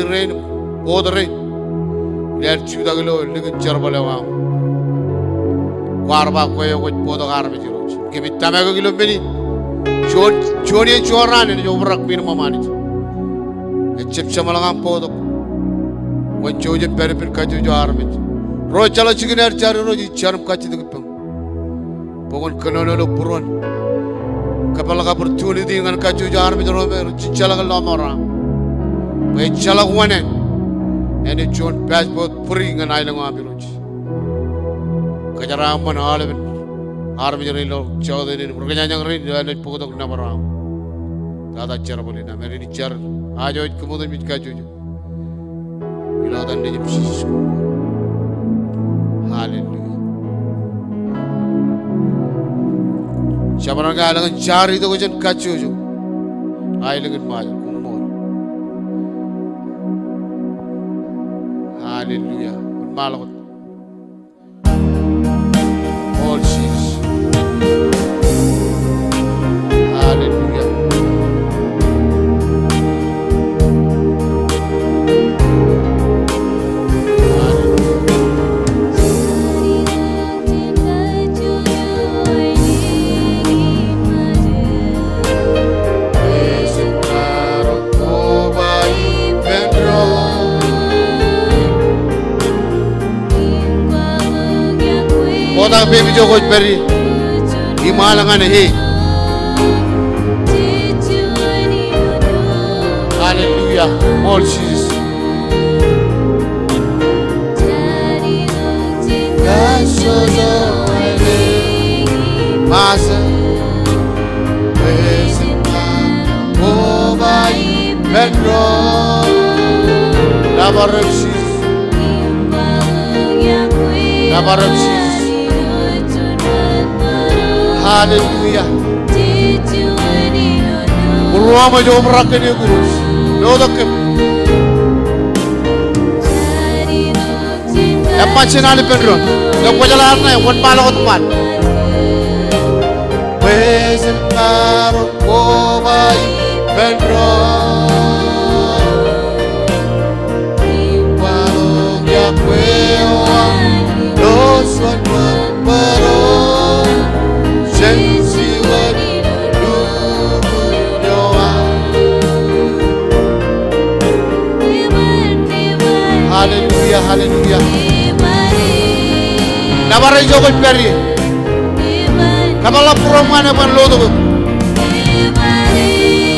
rain, pour the rain. Let you the glow, look at Jerbalawam. Warba, where would pour the garbage. Give it Tamagilo Mini. Jody and Joran and Overrock minimum manage. A chip Shamalam Podo. When Georgia Peripin Kaju army. Rochala chicken air charroji charm catching the pum. Pogon Canolo Puron. Kapala opportunity and Kaju army, Chichala Lamora. By Chala one and a John passport putting an island ambulance. Kajaram and Olive Army Chowder in Rugana and Podok Namaram. Tata Charabolina, Mary Char, Ajo Kumuda Mikaju. You know the name Hallelujah. Shabaranga and Chari the Vision Kachu. I look at Maya. Hallelujah. Malot. All Jesus. Hallelujah. Baby jo kuch peri himalangan he. Hallelujah. All Jesus. Masa Pedro Labarapsis Hallelujah. Urwama jo merakani gurus. Lodokem. Apa cina ni Pedro? Yang pajalan na one malakot man. Besen karo kobai Pedro. Walong ya kwewa loswan mambaro. Hallelujah, hallelujah. Nabara jogo peri. Kabala promane ban lodo.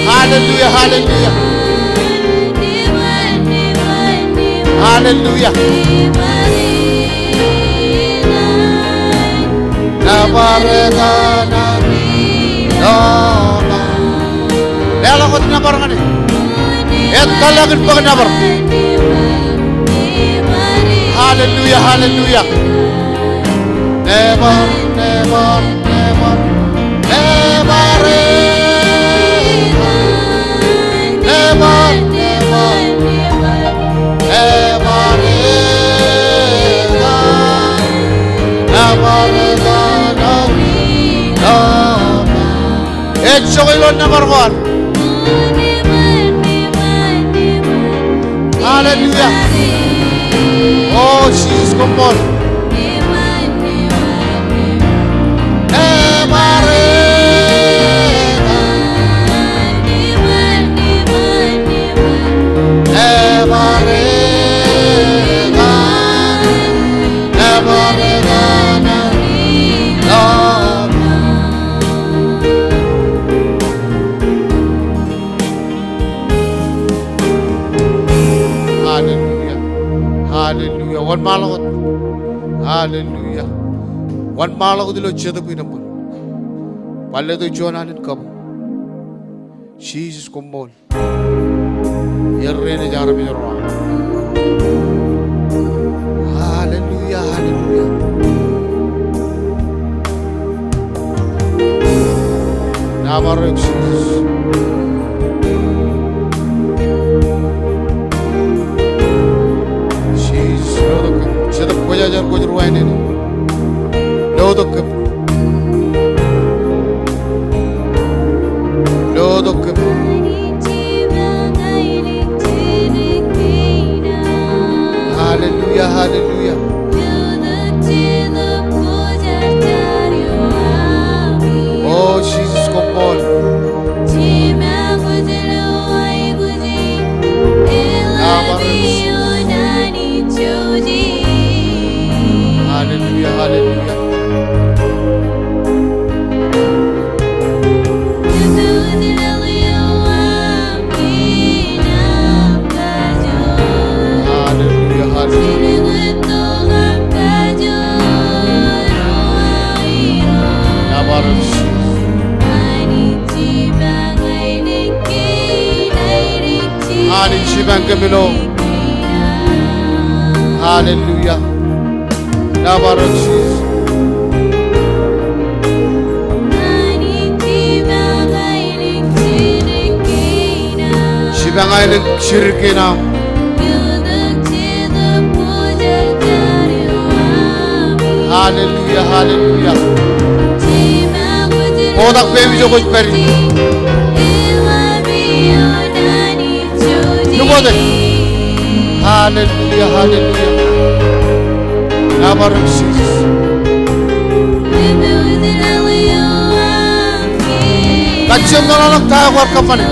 Hallelujah, hallelujah. Hallelujah. Nabara na no. Lelo ko nabara ngani. Talagin pa nabar. Hallelujah, hallelujah. Never, never, never, never, never, never, it's number one. Hallelujah. Oh, Jesus, come on. Hallelujah. One malakot. Hallelujah. One malakot dilo cheda pinamon. Palle to jonanin kab. Jesus kumbol. Yerre ne jara pinarwa. Hallelujah. Hallelujah. Namaro Jesus. Jajar ko ruwaay ne lodo kep lodo kep below. Hallelujah. Nabarok Jesus. Shibangailing shirkina. Hallelujah, hallelujah. Odak baby jo kuch peri. Lugode. Hallelujah, hallelujah. Nabarok Jesus. Kacem nalak tayo war kapane.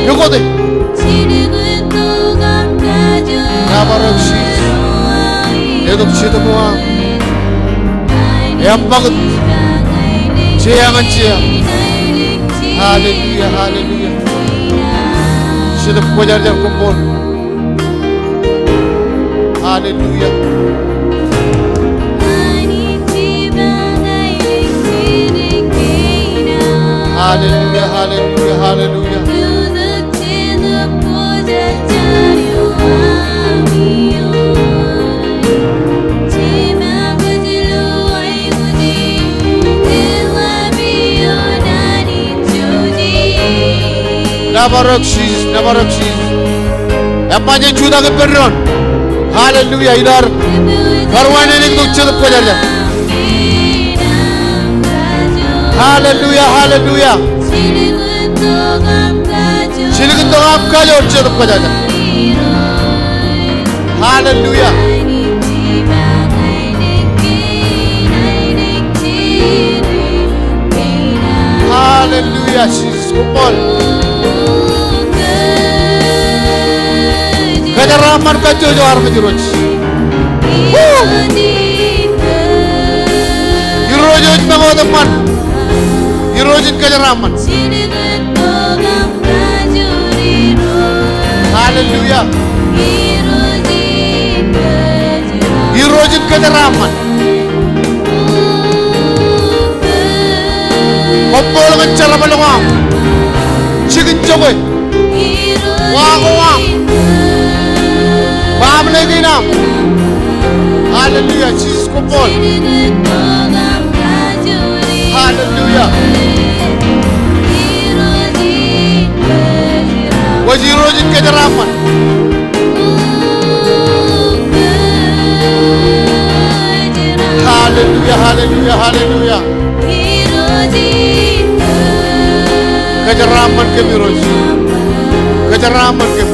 Lugode. Nabarok Jesus. Eduk situ mua. Yang bagut. Jangan cia. Hallelujah, hallelujah. Situ pujar jar kumpul. Hallelujah. Hallelujah, hallelujah, hallelujah. Nabarok Jesus, nabarok Jesus. Apa je juda ke perron? Hallelujah, idar. Karwane ni tu chuda pujar jar. Hallelujah, hallelujah. Chiluk to aapka jo chuda pujar jar. Hallelujah. Hallelujah, Jesus. Kupol. Kajaraman kajo jo har majuroj. Irojoj nagodaman. Irojin kajaraman. Hallelujah. Irojin kajaraman. Kopol mencara balongam. Chicken jogoy. Wah. Baam lagi nam. Hallelujah, Jesus kopol. Hallelujah. Wajirojin kejaraman. Hallelujah, hallelujah, hallelujah. Kejaraman ke miroj. Kejaraman ke.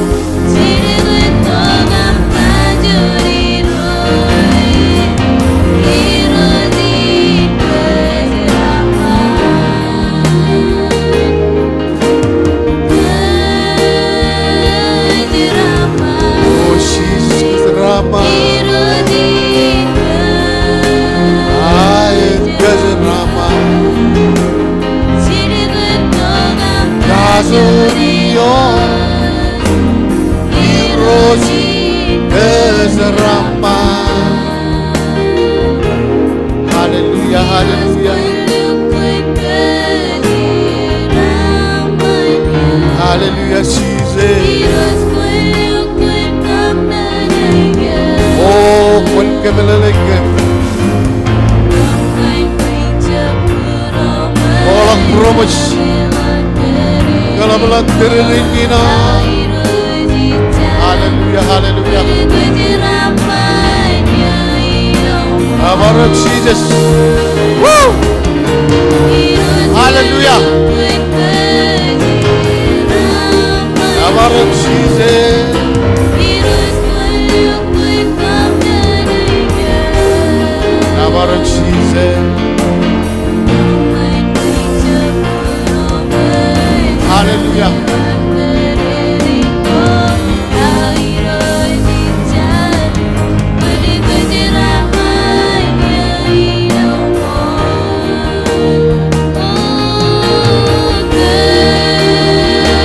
Hallelujah, hallelujah. Hallelujah, Jesus. Oh, kun kemeleleke. Orang promos. Kalau belat teringina. Hallelujah, hallelujah. Nabarok Jesus. Woo! Hallelujah. Nabarok Jesus. Nabarok Jesus. Hallelujah.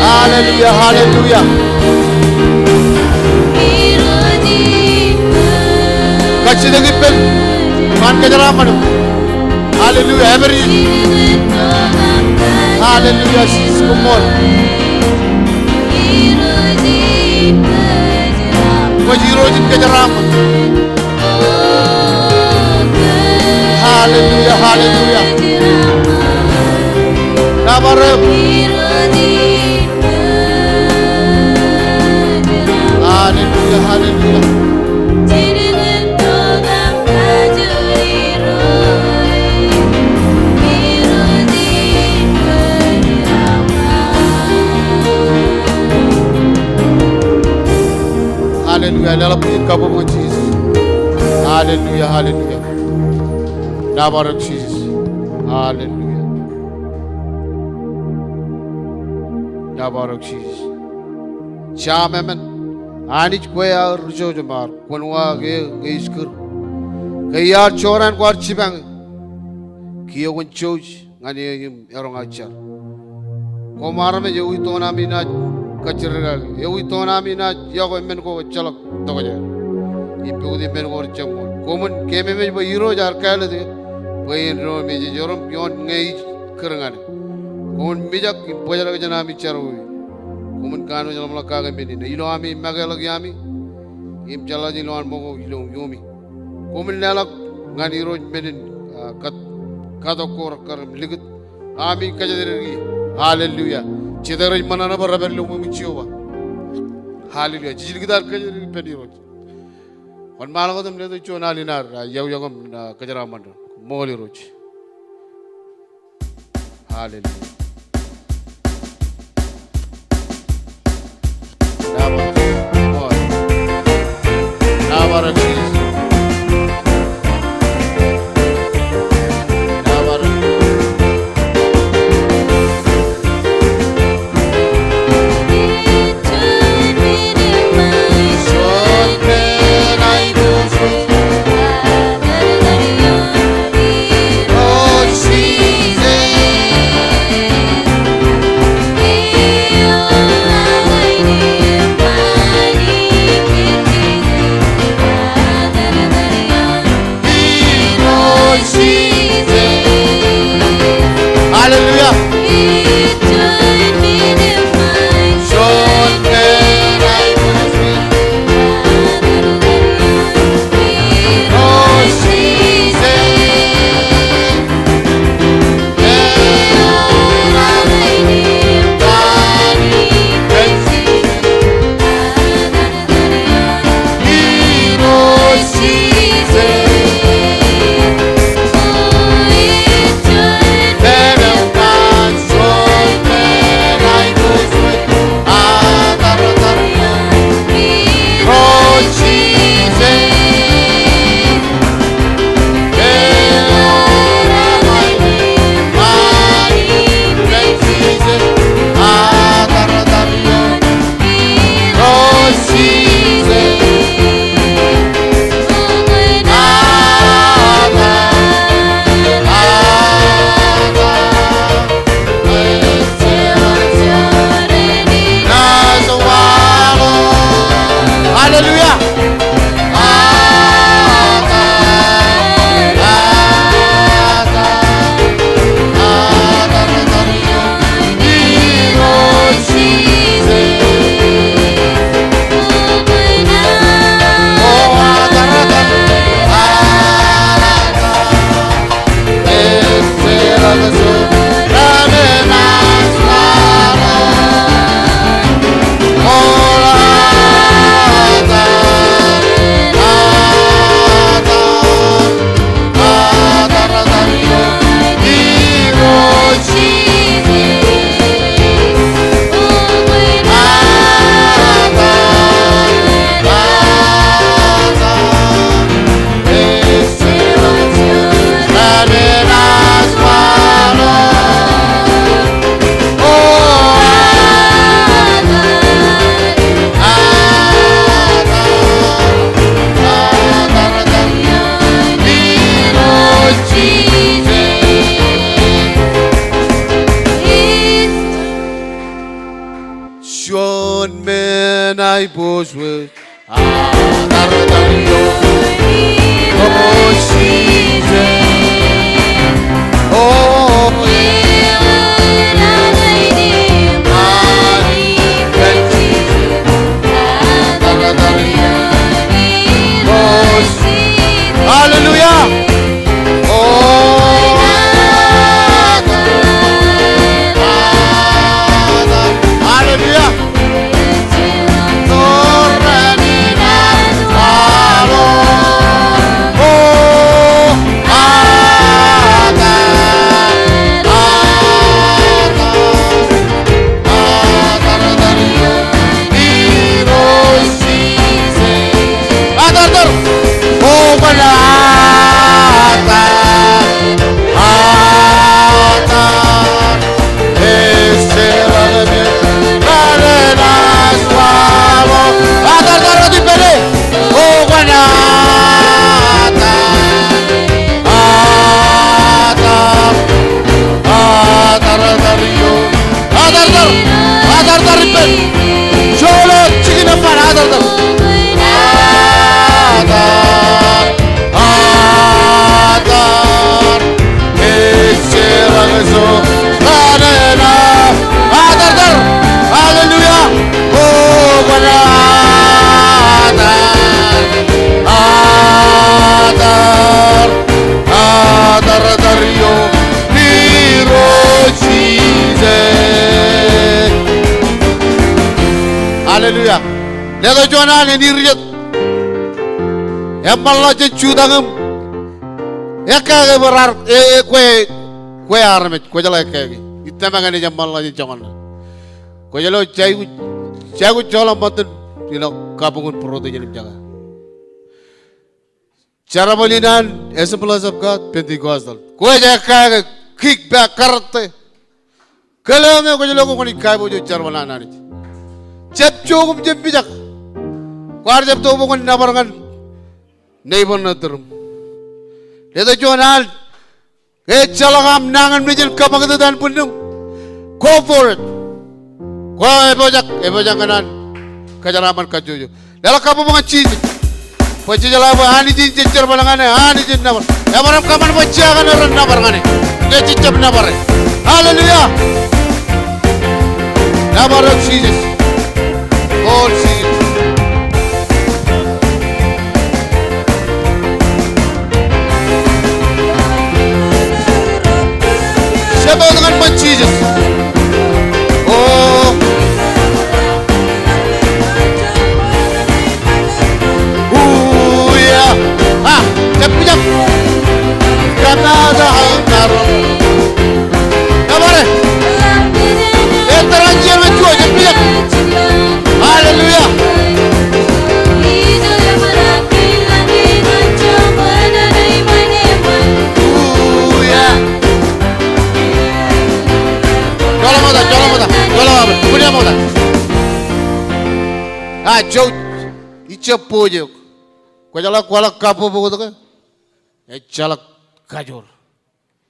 Hallelujah, hallelujah. Kachidagi pel man kajaraman. Hallelujah, every. Hallelujah, Jesus, come on. hallelujah. Hallelujah. Lalapin ka po Jesus. Hallelujah. Hallelujah. Nabarak Jesus. Hallelujah. Nabarak Jesus. Shaman. Anich koya rujo jamar. Kunwa ge iskur. Kaya choran kwar chibang. Kiyo kun choj ngani erong achar. Komara me yewi tona mina kachirga. Yewi tona mina yago men ko chalak toja. Ipu di men ko chamon. Komun keme me bo hero jar kale de. Boy ro me jorom yon ngai kerengan. Komun mijak bojar ke jana mi charu. Komun kanu jalam la kaga me ni. Ilo ami magal lagi ami. Im jala di loan mogo ilo yomi. Komun lalak ngani ro men kat kadokor kar ligut ami kajadirgi. Hallelujah. Chidara manana barabel lumu michiova. Hallelujah. Jilgidar kajadirgi pedi ro. On malagodam ledo chona linar yaw yagam kajara mandu moli ro. Hallelujah. Nabar Jesus. I push with Hallelujah. Hallelujah. Ledo Jona ne nirjat. Emalla je chudangam. Eka berar kue armet kue jala eka. Itama ngane jamalla je jangan. Kue jalo caigu jalan batun dilo kabungun prote jenim jaga. Cara balinan Assemblies of God Pentecostal. Kue jaka kick back karte. Kalau me kue jalo ko ni kai bojo cara balana ni. Cep cukup cep bijak. Kuar cep tu bukan nabarangan. Neighbor naterum. Ledo Jonal. Calagam nangan mijil kapag dan punung. Go for it. Ko ebojak kanan. Kajaraman kajuju. Dalam kamu mga cheese. Pwede jala ba ani jin cicir balangane ani jin nabar. Emaram kaman pwede akan orang nabar ngane. Dia cicip nabar. Hallelujah. Nabar of Jesus. All Jesus. Siapa dengan pwede Jesus? Oh. Ah, cepet karena ada hantar. Kabar? Terlanjur menjual cepet. Haleluya. Jalan punya moda. Ah, jauh, icepo je. Kau jalan kuala kapu buku tu kan? Jalan kajor.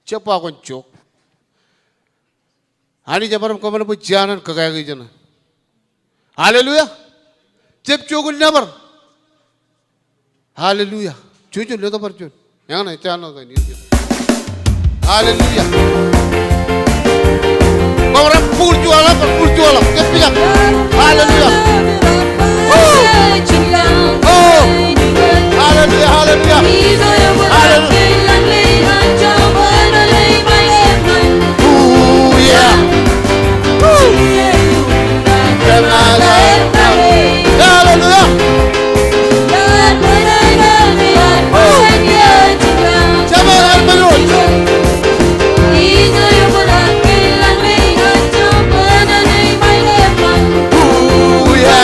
Cepat kau cok. Ani jabaram kau mana pun jalan kagak kerja na. Haleluya. Cep cokun nabar. Haleluya. Cucu lihat apa cucu? Yang mana channel kan ini? Haleluya. Kau orang pur jualan. Cep bijak. Haleluya. Oh. Haleluya, haleluya. Haleluya. Haleluya. Siapa yang menurut? Haleluya.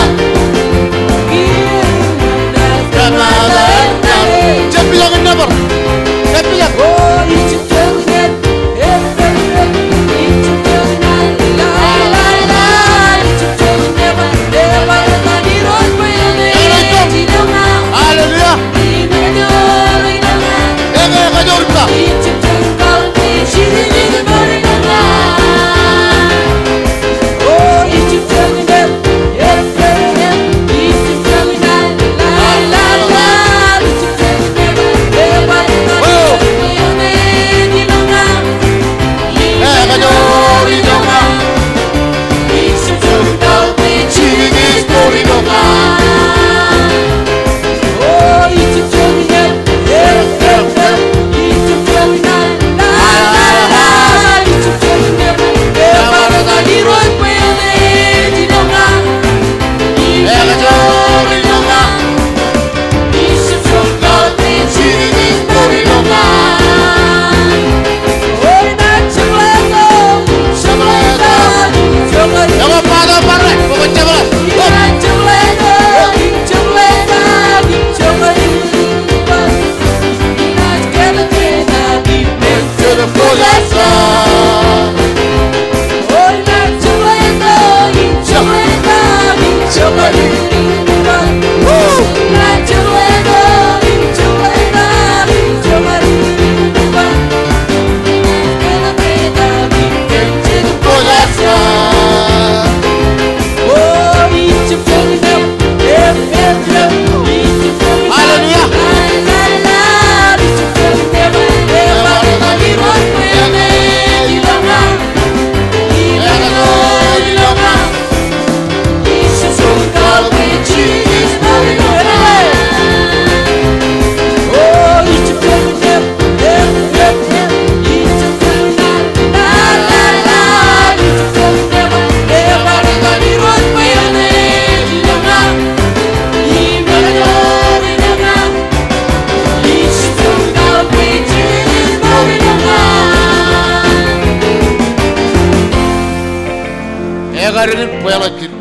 bela jir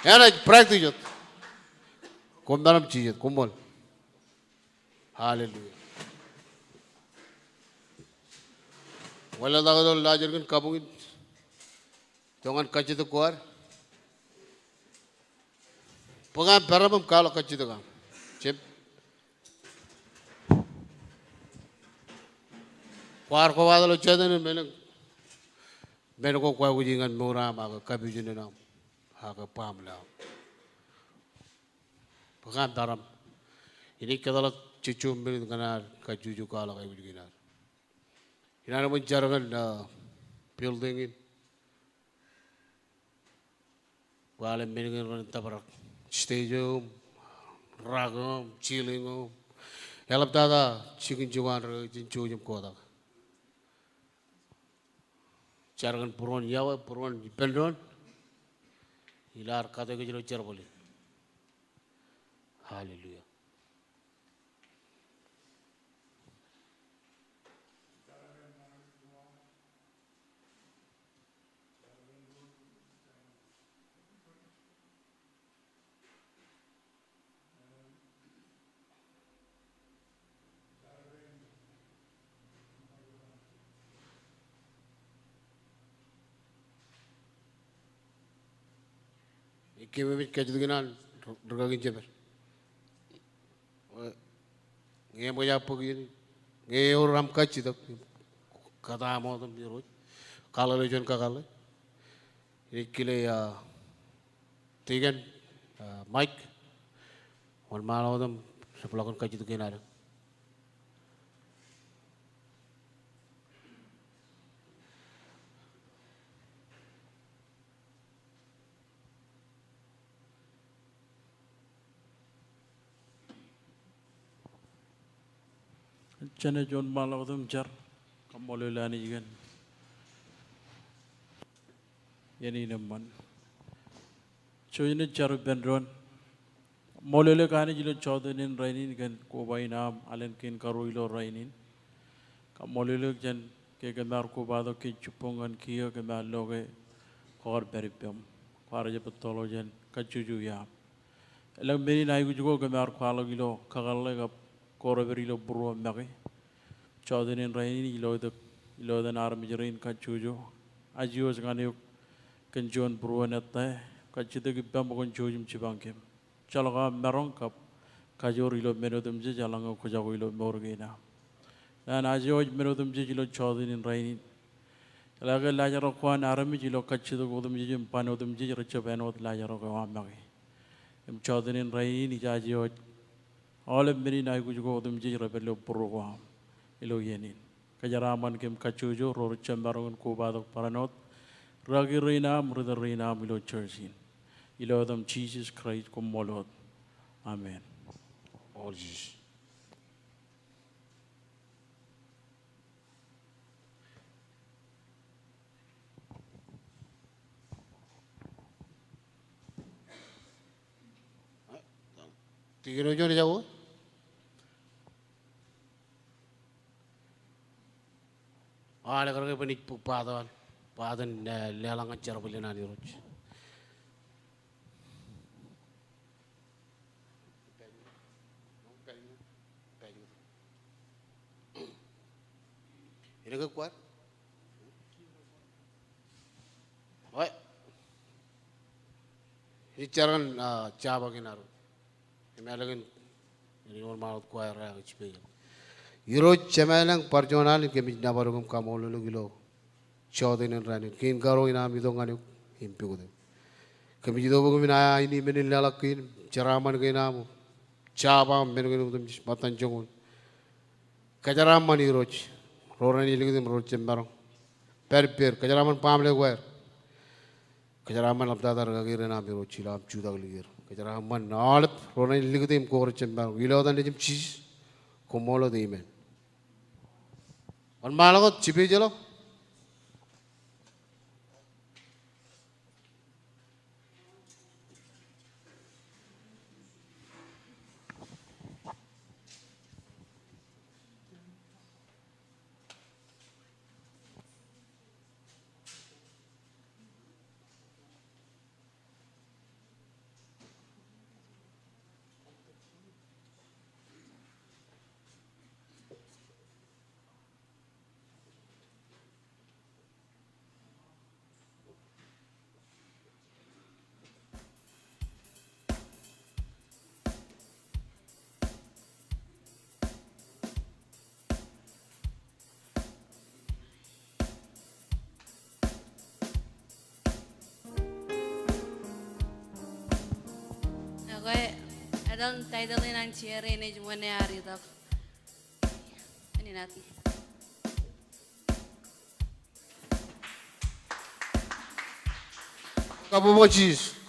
yana practice komdaram chijat kumol hallelujah wala dagadol lajargan kabungin jangan kacit kuar pengan peramam kalau kacit kam cep kuar ko wadalo chadan men ko kwa kujingan mura ma kabijin na ha ka pamla pengan daram ini kadala cucu min kana kajuju kala kay bujinar ina naman jaragan na building in wala meningen ron tabrak stadium ragam chilling yalap tada chicken juwan ro jinchu jum koda jaragan puron yawa puron pendon ilar kata ke jero charboli hallelujah ikeme mit kajudinan dragagin jeber nge mo ya pogin nge oram kachi da kata mo dum biro kala le jon kakale ikile ya tigan mike on malo dum sepulakon kachi tu kenara Chane John Malawadum Jar, Kamolani again. Yani naman. Choyne Jar Benron. Molele Kani Jilo Chodanin Rainin gan Kobainam, Alan Kin Karuilo Rainin. Kamolele Jan Kegamar Kobado Kichupongan Kio Gamal Loge, Kor Beripum, Quarajapatologan, Kachuju Yam. Elang many Naigujo Gamar Qualagilo, Kagalega, Koraverilo Buru Magi. Chodanin Rainin, Ilodan Armajarin Kachujo, Ajios Ganuk, Kanjon Bruanetta, Kachitaki Bambon Jojum Chibankim. Chalaga Marong Cup, Kajorilo Menodum Jalango Kojawilo Morgana. And Ajoj Menodum Jilo Chodin Rainin. Laga Lajarokwan Aramijilo Kachito Godum Panodum Jichabanot Lajarokawamagi. Chodin in Rain, Ijajoj. All of many Naigugodum Jirabello Purwam, Iloyenin. Kajaraman Kim Kachujo, Rorchambaron Kubado Paranot, Ragi Rina, Murder Rina, Milo Churchin. Ilodam Jesus Christ Kumolot. Amen. all Jesus tigiro jone jawo ale karage panik padan lelang ajar boleh nani roch ini ke kuat oi ini caran caba kinaru ini lagi ini normal kuat raya kecil Euro cemelang perjuangan ini kami nabarugum kamolu lugilo Chodin rani kin karo ina midongani impiude kami jido bugum ina ini menil lalakin ceraman kinamu caba menugin udum matan jongun kajaraman iroch rorani ligim roch cembarong per kajaraman pamle guer kajaraman abdadar gagir na biro chilam chuda ligir kajaraman nalat rorani ligim kor cembarong ilodan lijim cheese komolo de imen on malagot chipi jelo Kaya adal tayo dalhin ang chere na juwan na hari tap. Ano natin? Kabubojis.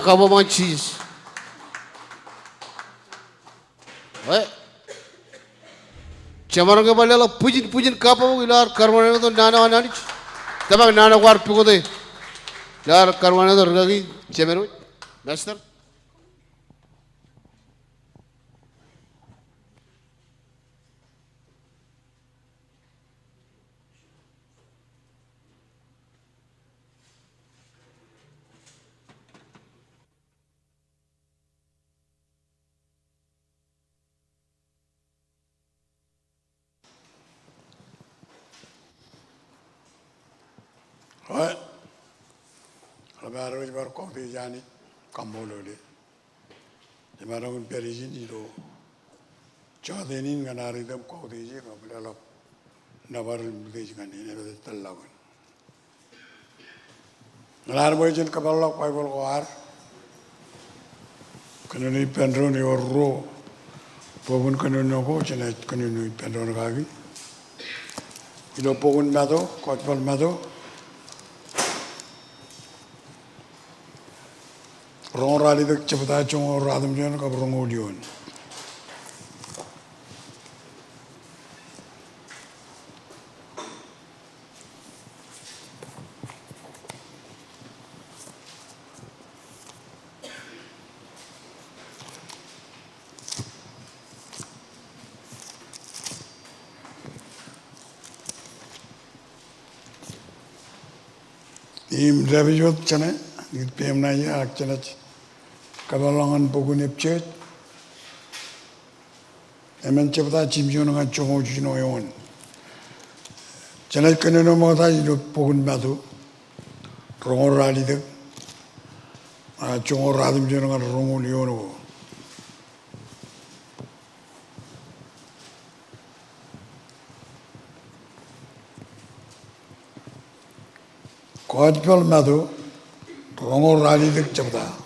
kabo man cheese. Weh. Cemaran ke balik lah pujin kabo ilar karwane tu nana nani. Tapi nana war pukul tu. Ilar karwane tu lagi cemaru. Master. Right. Kalau baru kau tu jadi kamu lori. Jemaah orang perijin itu, jadi ni kan hari tu kau tu jadi kau bela nabar beli kan ini ada terlalu. Ngelar boleh kapal lok pai bol kuar. Kena ni pendron ni orang pohon kena nopo cina kena ni pendron kaki. Ilo pohon mado, kapal mado. Rong rali tak cepat aja orang radam jangan kau rong udion. Im revijot cene, ini PM naya ak cene. Kabalangan pogun epcet, emen cepat cimjun dengan congok cino yon. Jangan kena nama kita itu pogun batu, rongor rali dek, congok radim cino dengan rongor yon. Kau jual batu, rongor rali dek cepat.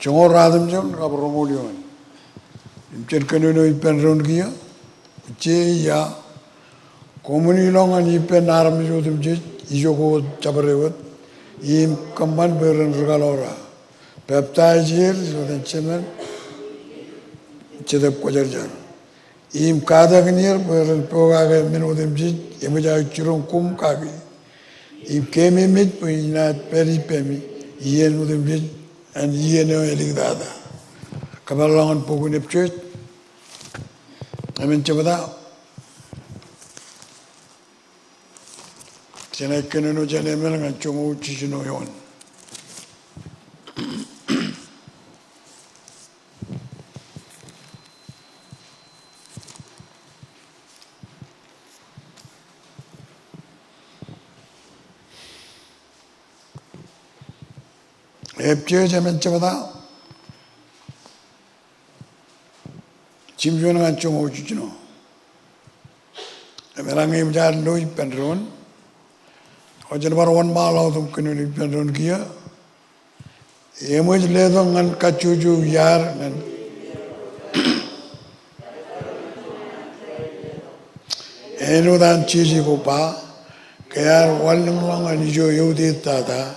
Congor radam jam kau beromolion. Imcer kena no ipen round kia, je ya. Komuni longan ipen aram jodoh je, ijogo cabarewat, im kamban beren regalora. Baptizer jodoh cemen, cedap kojarjar. Im kada kenir beren poga ke menodem je, emuja curung kum kaki. Im kemi mit puina peri pemi, ien nodem je. And ye know eling dada. Kabalangan pogun epcet. Amen cepada. Cina kena no jane melangan cungu cicino yon. Epcet amen cepada. Cimjuan dengan cungu cicino. Melangi menjadi noi pendron. Ojen baruan malau tu kena ni pendron kia. Emuj ledong ngan kacuju yar ngan. Enu dan cici kopa. Kaya walang lang anijo yudi tata.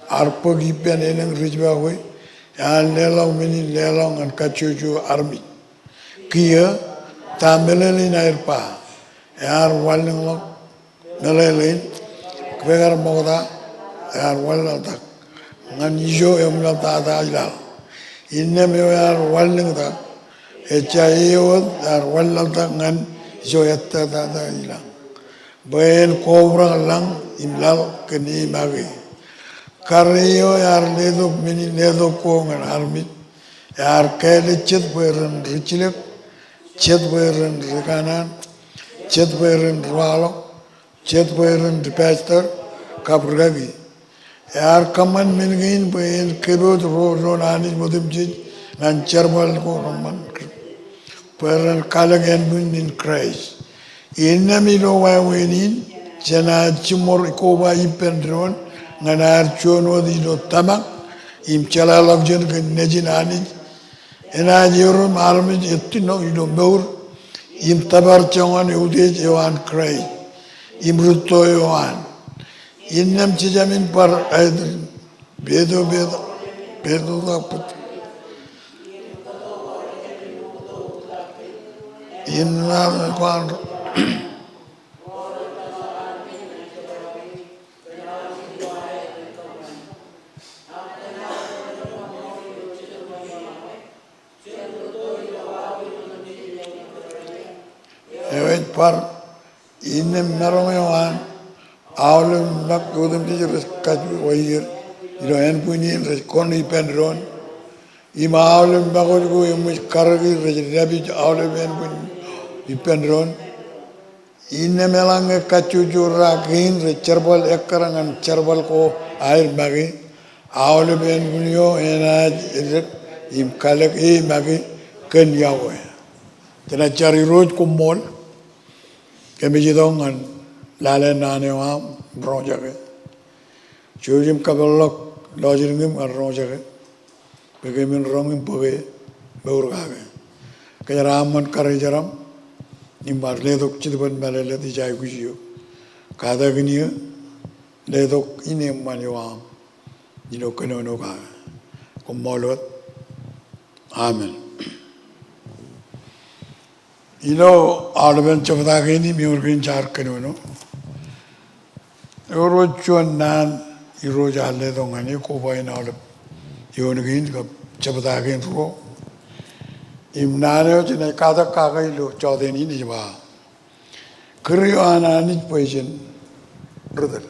Arpagi pen eneng rijba hui, yan lelang mini lelang an kacuju army. Kia tamelelin air pa, yar waling lok melelin, kwegar moda, yar walang tak, ngan ijo emlal tata ilal. Inne me yar waling tak, echa iot yar walang tak ngan ijo etta tata ilal. Ben kobra lang imlal keni magi. Karyo yar ledok mini ledok ko ngan armit yar kele chet beren richilek chet beren rikanan chet beren rwalo chet beren pastor kapragi yar kaman mingin ben kebot ro nani modim ji ngan charbal ko roman beren kalagen bin in Christ inami lo wa wenin jana chimor ko ba ipendron nganar chono di do tamak im chala lagjen ke nejinani ena jero marmi etino ido beur im tabar chongan ude jewan krai im ruto yoan innam chijamin par bedo tak put inna kwan evet par inne merong yawan awlum nak udum di res kaju wayir ilo en punin res koni pendron ima awlum bagol go imus kargi res rabi awlum en pun ipendron inne melang kaju jura gin res cerbal ekarangan cerbal ko air bagi awlum en punyo enaj im kalek magi ken yawe tena cari roj ko mol kami jidongan lale nane wa bronja ke chujim kabalok lojingim arronja ke begemin rongim poge beurga ke kaya raman kare jaram nimbar ledok chidban malele di jai kujiyo kada gniya ledok ine maniwa dino kenono ka komolot amen. Alban Chavadagini, Murgin Jarkano. Eurochuan Nan, Eroja Ledongani, Koba in all Yonagin, Chavadagin Ro. Im Nano, Jinakada Kagailo, Jordan Indiva. Kurioana Nit Poison, Rudel.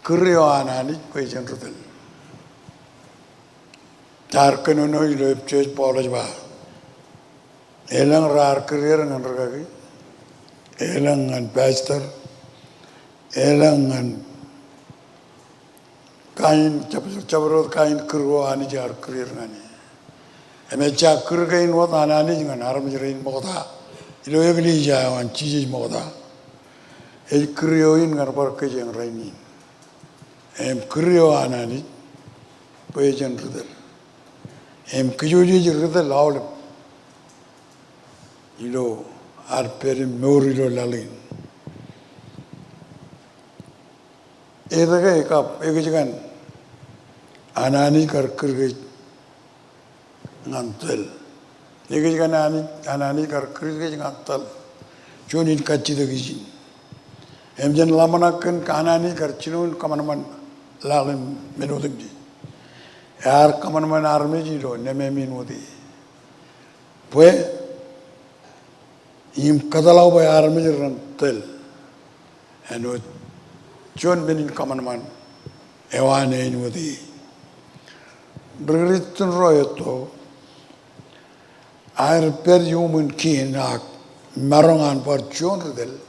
Kurioana Nit Poison Rudel. Jarkano, you have church Paulajba. Elang rar career ngan ragagi, elang ngan pastor, elang ngan kain cabrot kain kuru ani jar career ngani. Eme cak kuru kain wat anani ngan aram jerin moda, ilo egli jawan cici moda. Kurioin ngan par kejeng raini. Kurio anani, poejan rudel. Kujuji rudel awlem. Ilo arperi morilo lalin. Edaga ekap egajigan anani karkirge ngantel. Egajigan anani karkirge ngantel. Jonin kachidagijin. Emjan lamanakan kanani karchinun kamanaman lalin menodimji. Yar kamanaman armeji lo neme minodi. Pue Im kadalau by army tel and John Benin Commonman Ewane in with the Britain Royato I repair human keen Marongan for John Riddle.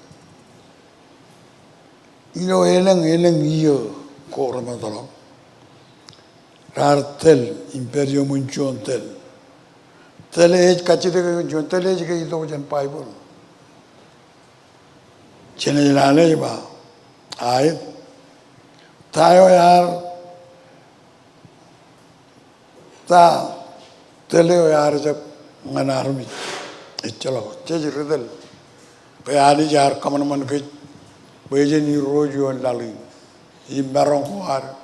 Elang year Coramadalo Rartel Imperium John Tel. Tell age Kachita John Tel age and Bible. Chenelale ba ay tayo yar ta teleo yar jab manarmi chalo cheji ridel bayani jar kaman man ke beje ni rojo lalin I marong ko har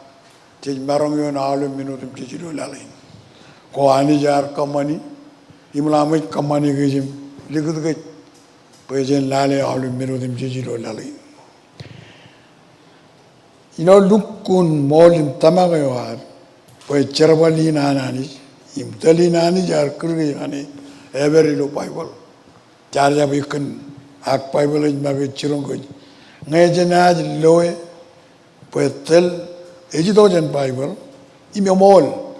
cheji marong yo na alu minutum cheji lo lalin ko ani jar kamani imlamit kamani ke jim ligud ke President Lale alu menudim jijilo lali. Lukun molim tamagayoar, poe chervali nanani, imtali nani jar kurgi ani, every lo Bible. Charja bikan ak Bible is magi chirungo. Ngajanaj loe, poe tel ejidojan Bible, imamol,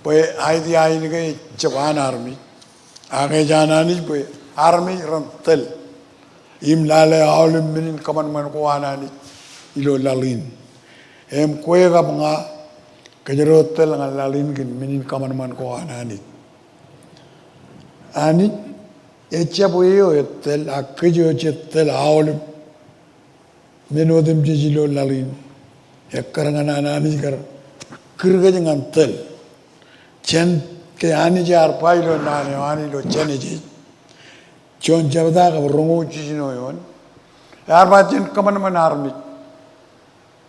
poe aidi aini Japan army, agajanani poe. Army rantel im lale awlim minin kaman man ko anani ilo lalin kuega mga kajarotel nga lalin kin minin kaman man ko anani ani echa boyo etel akjo chetel awlim minodim jijilo lalin ekkarangan anani kar kirga jangan tel chen ke ani jar pailo nane ani lo cheneji John Javada of Rongo Chinoyon, Arbatin common army.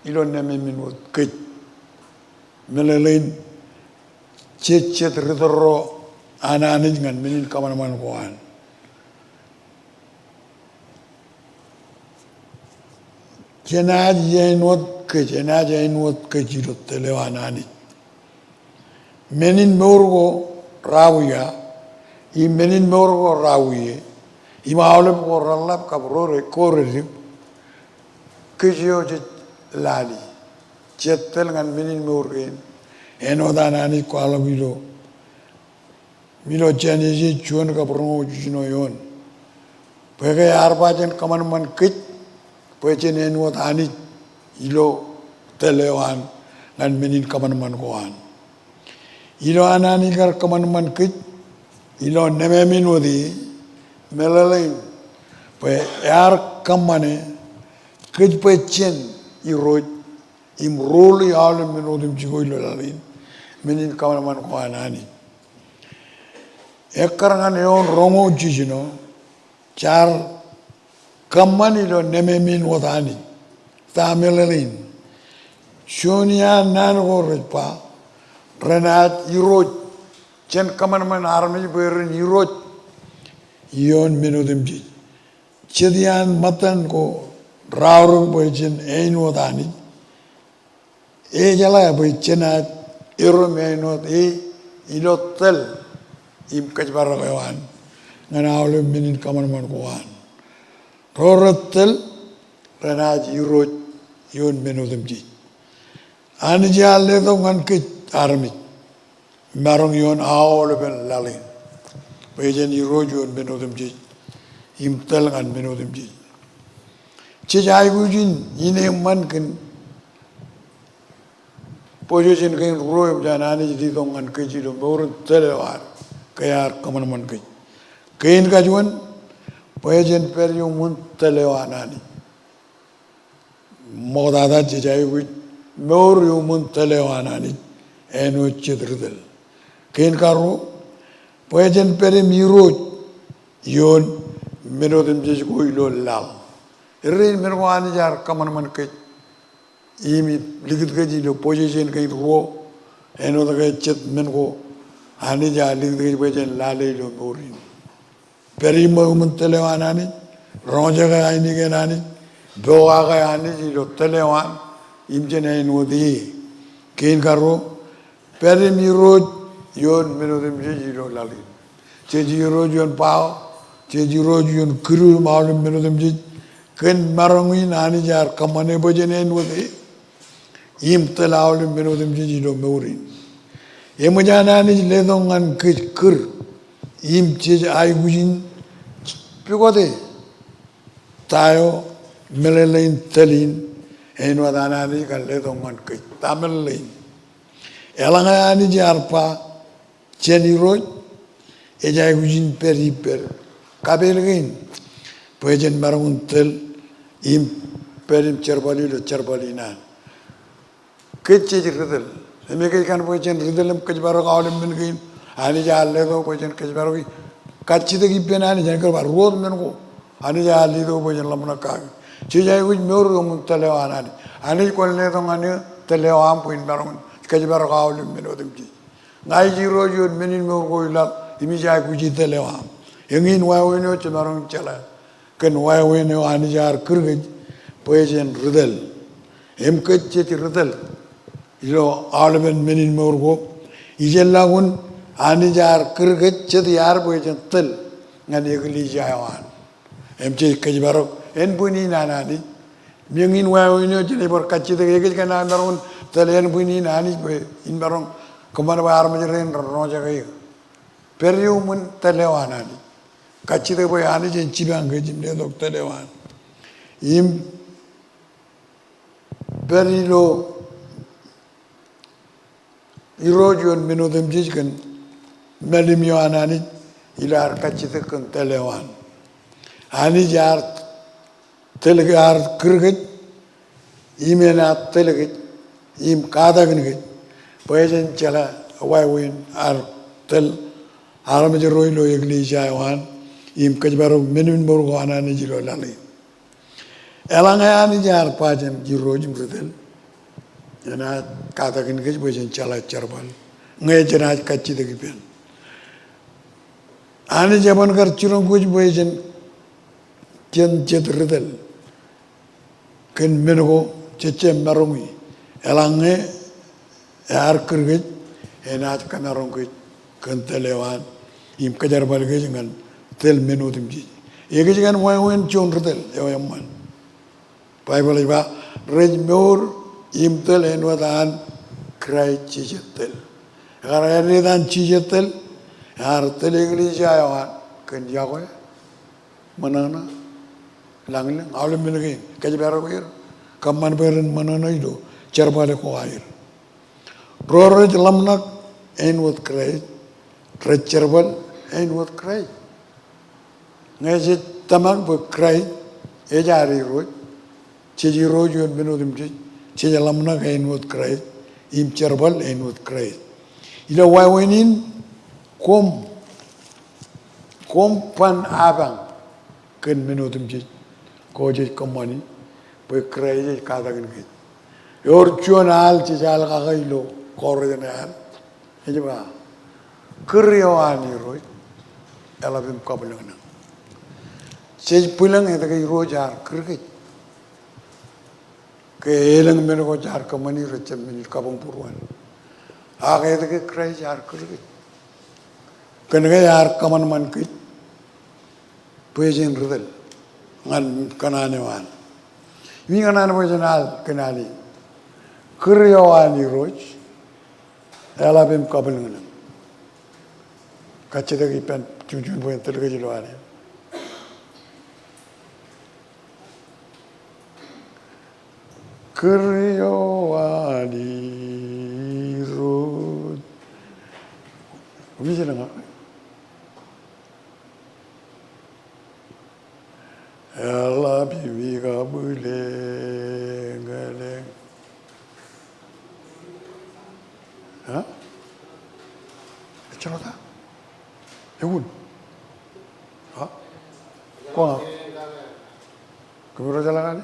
You don't name him with kit, melelain cecet ritoro anani ngan menin kamanaman koan jenaj jainot ke jirut telewanani menin morgo rawuya I menin morgo rawuye I maulem ko rallap kabrore korre kejio je lali cetel ngan menin morgen eno danani ko ala milo jani je chuan kabrongo jino yon pege arbajen kaman man kit pejen eno dani ilo telewan ngan menin kaman man koan ilo anani kar kaman man kit ilo neme minodi melalain pe yar kamane kit pe chen iroj imrol yal minodim jigo ilo lalin menin kaman man koan ani ekarangan yon rongo jijino char kaman ilo neme min wodani ta melalain shonia nan gorpa renat iroj chen kaman man army berin iroj yon minodim ji chedian matan ko raurung bojen ein wodani jala boy chenat iro menot ilotel im kajbar gawan ngana awle minin kaman man koan rorotel renat iroj yon minodim ji an jalle do ngan ke army marong yon awle ben lalin bejen iroj yon minodim ji im tel ngan minodim ji chejai gujin ine man ken position ken roem janani di dongan ke ji do bor telewar kayar kaman man ke kain kajuan bejen per yung mun telewanani modada chejai guj mor yung mun telewanani eno chedrdel kain karo bejen per miro yon menodim ji ko ilo lal Rin merwani jar kaman man ke imi ligit ke jilo position ke ro eno da ke chet men ko ani ja ligit ke position lale lo borin peri mo mun telewana ni ronja ga ani ke nani do ga ani jilo telewan imjene no di kin karo peri mi ro yon menodim jilo lali che jiro yon pao che jiro yon kru malum menodim jilo ken marangui nani jar kamane bojene nude im telawle menodim jilo meurin emujana ni ledongan kir im chej ay gujin pigode tayo melelein telin enwadana ni kan ledongan kit tamelein elanga ni jarpa cheni roj ejay gujin per kabelgin pejen marangun tel im perim cerbali na kecce ridel me kay kan pejen ridelem kajbaro awlem men gain ani jalle do pejen kajbaro gi kacci de gi penani jan kar rod men ko ani jalle do pejen lamna ka ci jay guj meur mun telewana ani ko le do ngani telewam puin baron kajbaro awlem men odem ji ngai ji rojo menin meur ko la imi jay guji telewam yengin wa weno ci maron chala ken wai wene ani jar kirgej poejen ridel em kecce ti ridel ilo alben menin morgo ijellagun ani jar kirgej chet yar poejen tel ngani gli jawan em che kejbaro en buni nanani mingin wai wene jene bor kacce de egej kana naron tel en buni nani in baron kumar war majren roja gai periu mun telewanani kacide boy ani jen cibang gejim de dokter dewan im berilo irojon menodem jijkan melim yo anani ilar kacide kan telewan ani jar telgar kirget imena telget im kadagin ge boyen chala wai win ar tel aram je roilo yegli jaywan im kajbaro menin morgo anani jilo lali elanga ani jar pajem jiro jimredel Yana kata kin kej bojen chala charbal. Ngay jenaj kachi de gipen. Ani jaban kar churong kuj bojen jen jet ridel. Ken menho cheche marungi. Elange yar kergej enaj kamarong kej kentelewan im kejar bal kej ngan tel menu timji. Ege jangan wen chon ridel yaman. Bible ba rej meur im tel enwadan krai chijetel. Agar redan chijetel yar tel egli jayawan ken jagoy manana langling awle milgi kaj baragoir kamman beren manana ido charbale ko air. Roroj lamnak enwat krai rej charbal enwat krai. Ngay tamak bu krai ejari roj Cheji roj yon benodim chej cheja lamnak enwat krai im charbal enwat krai. Ila waiwenin kom pan abang ken benodim chej ko chej kamani bu krai chej kadagin kej. Yor chuan al chejal kakailo korre al ejba kriyoani roj elabim kabelang na. Chej pulang etake rojar krikej. Ke elang meno ko jar kamani recem meni kabung purwan. Aga etake krai jar krikej. Kenega jar kaman man kej. Puejen ridel ngan kanane wan. Mi kanane puejen al kenali. Kriyoani roj elabim kabelang na. Kachete ki pen chujun puyen telke jilwani. Kriyoani roj. Bisa dengar? Ela bibiga buleng galeng. Hah? Cakap tak? Yun. Ha? Kau? Kemana jalan kali?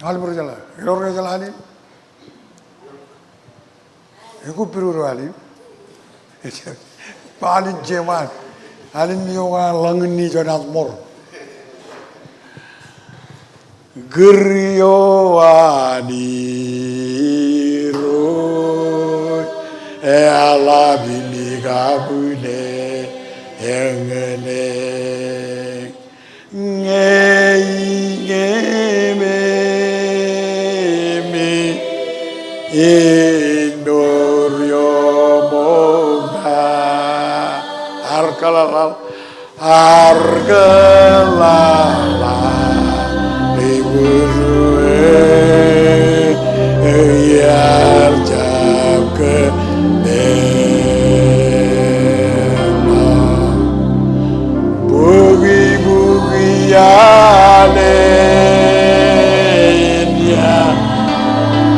Hal berjalan. Orang jalan kali? Aku perlu kali. Paling jeman. Alin ni orang langin ni jangan mor. Geriyoani roy, ala biliga bule engene, ngeme me indoryo moga arkalala. Yar jam ke nema bugi alenya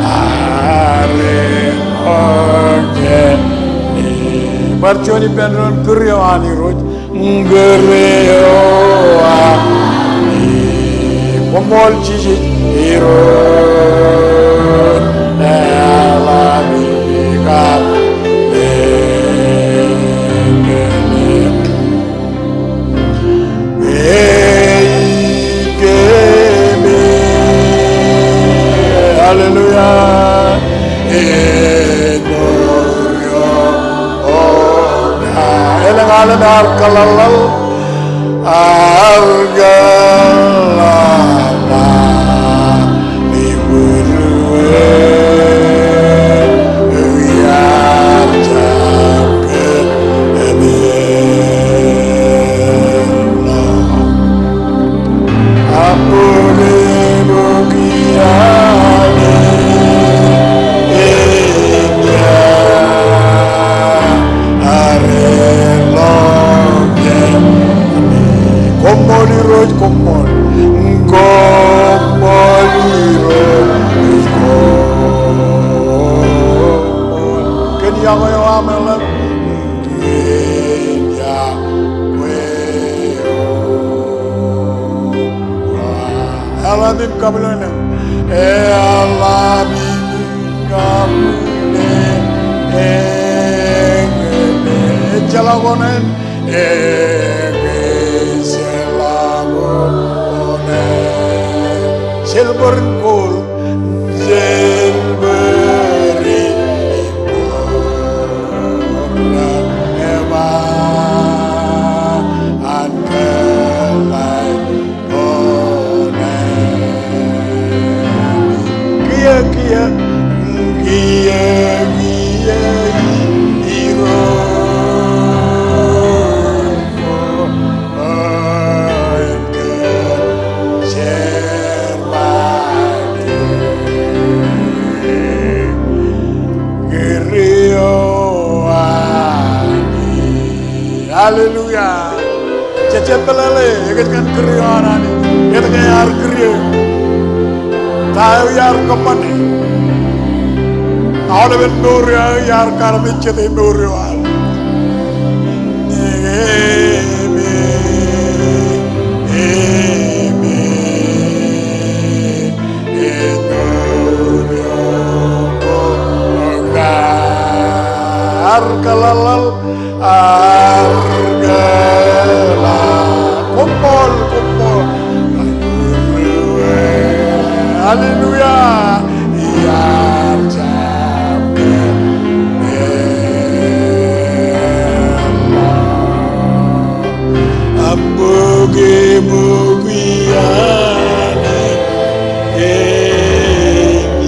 are oke ni barchoni penron kuryoani roj ngreyoani pomol chichi hero Hallelujah. Elang alam arkalal argalala iburu yar jake emela apune bukiane Komoli roj komol, komoli roj komol. Kenya wayo amelan, Kenya wayo. Alabim kabilana, alabim. Jalagonen Selagone Silverin Kul Silveri Purna Eva Angelai One Kia Kia Kia Kia Hero Hallelujah. Cecep belale, kan kriyanan ini. Kita yar kriya. Tahu yar kapani. Awal ben nurya yar karmi cete nurya. Argalalal kumpul haleluya ya ambuge mugiane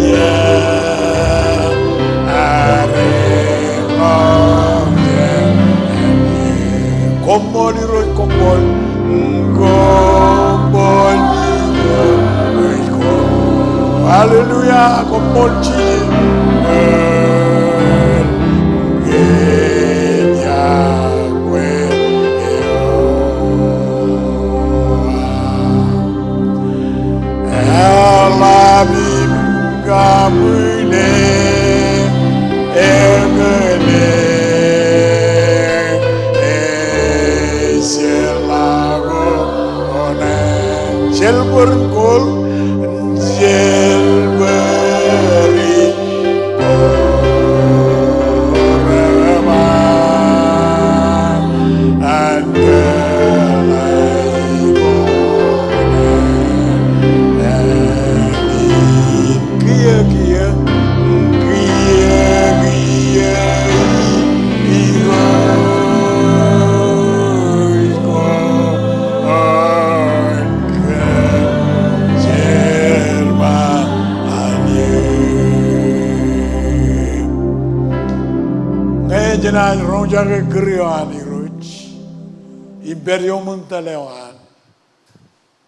ya Kompol iroi kompol Haleluya kompol cici Alabim gamule egele Silverin Kul Silveri Purna Angelai Kia Kia Kia Kia Jangan ronjak kriyan iruj, imperium mentalewan,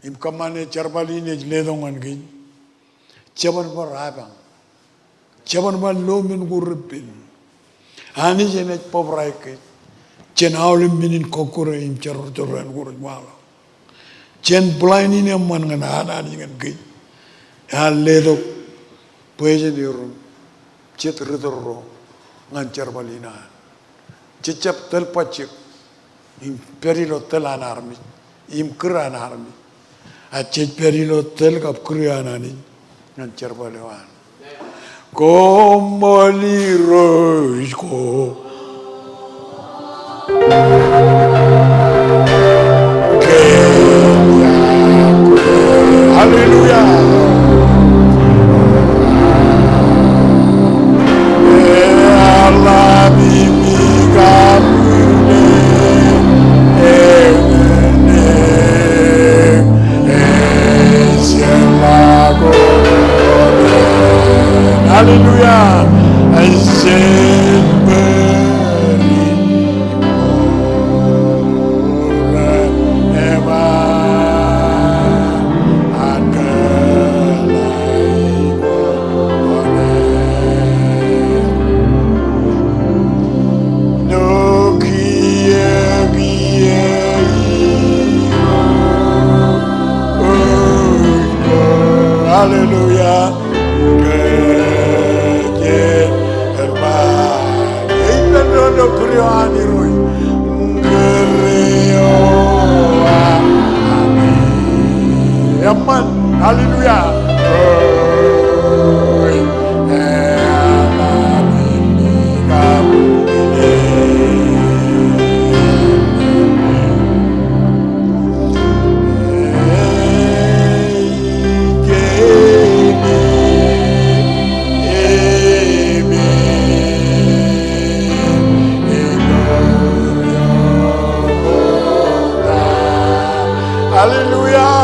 imkamane cerbalini ledongan gin, caban berabang, caban berlomin gurupin, ani jenet pobraike, cenaulim minin kokure im ceror-ceroran gurut malam, cen pelain ini aman dengan anak dengan gin, hal ledok, pueje diurum, cet ridoro, ngan cerbalina. Cecep tel pacik, im perilo tel anarmi, im keran armi, acet perilo tel kap krianani, ngancer balewan. Komoli roisko, Hallelujah. Hallelujah. I said, Hallelujah. Hermano. 할렐루야.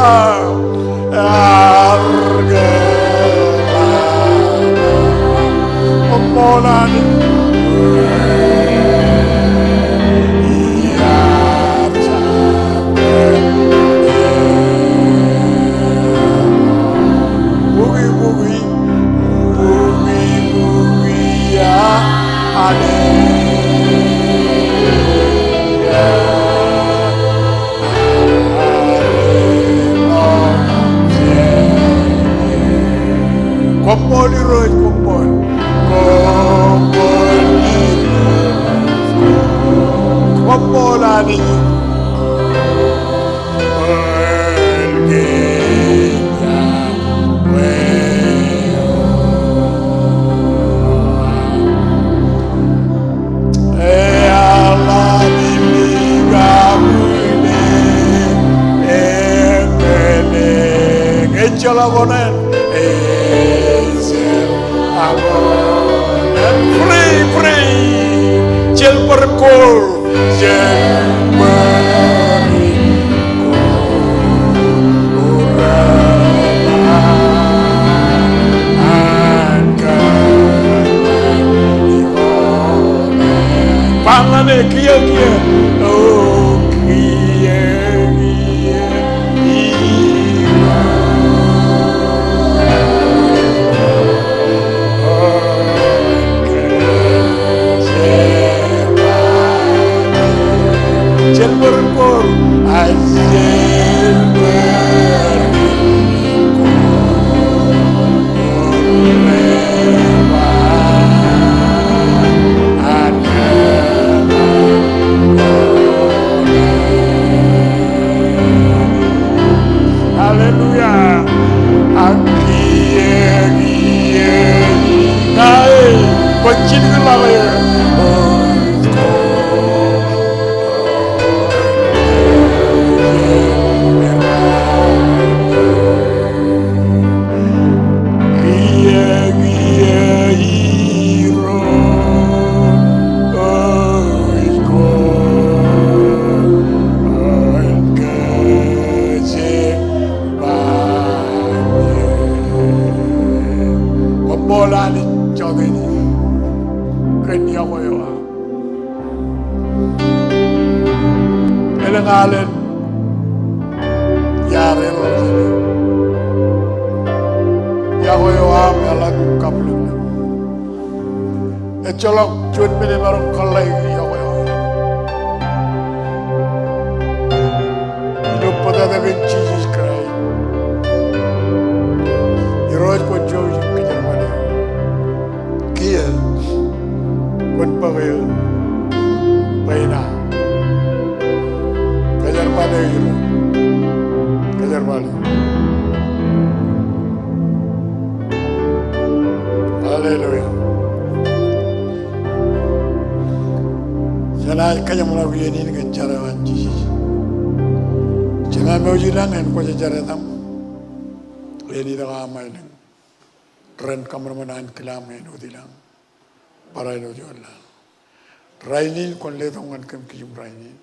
Rainin kon le dongan kem kijum rainin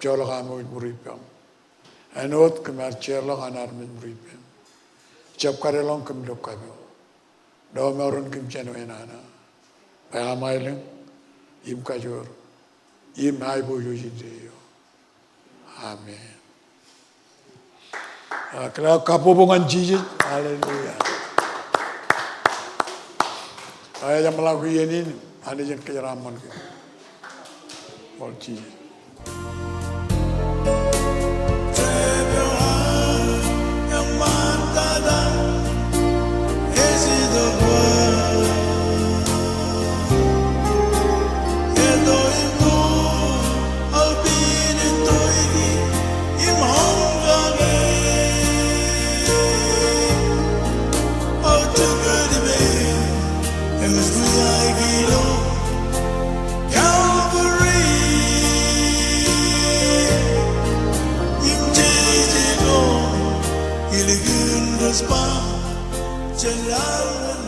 jolo ga mo muripam anot kemar cherlo anar min muripam jab kare long kem lo kabe do maron kem cheno enana pa maileng im kajor im hai bo yo jideyo amen akla kapobongan jiji haleluya ay jam lagu yenin ane jen kejaraman ke All Jesus. Just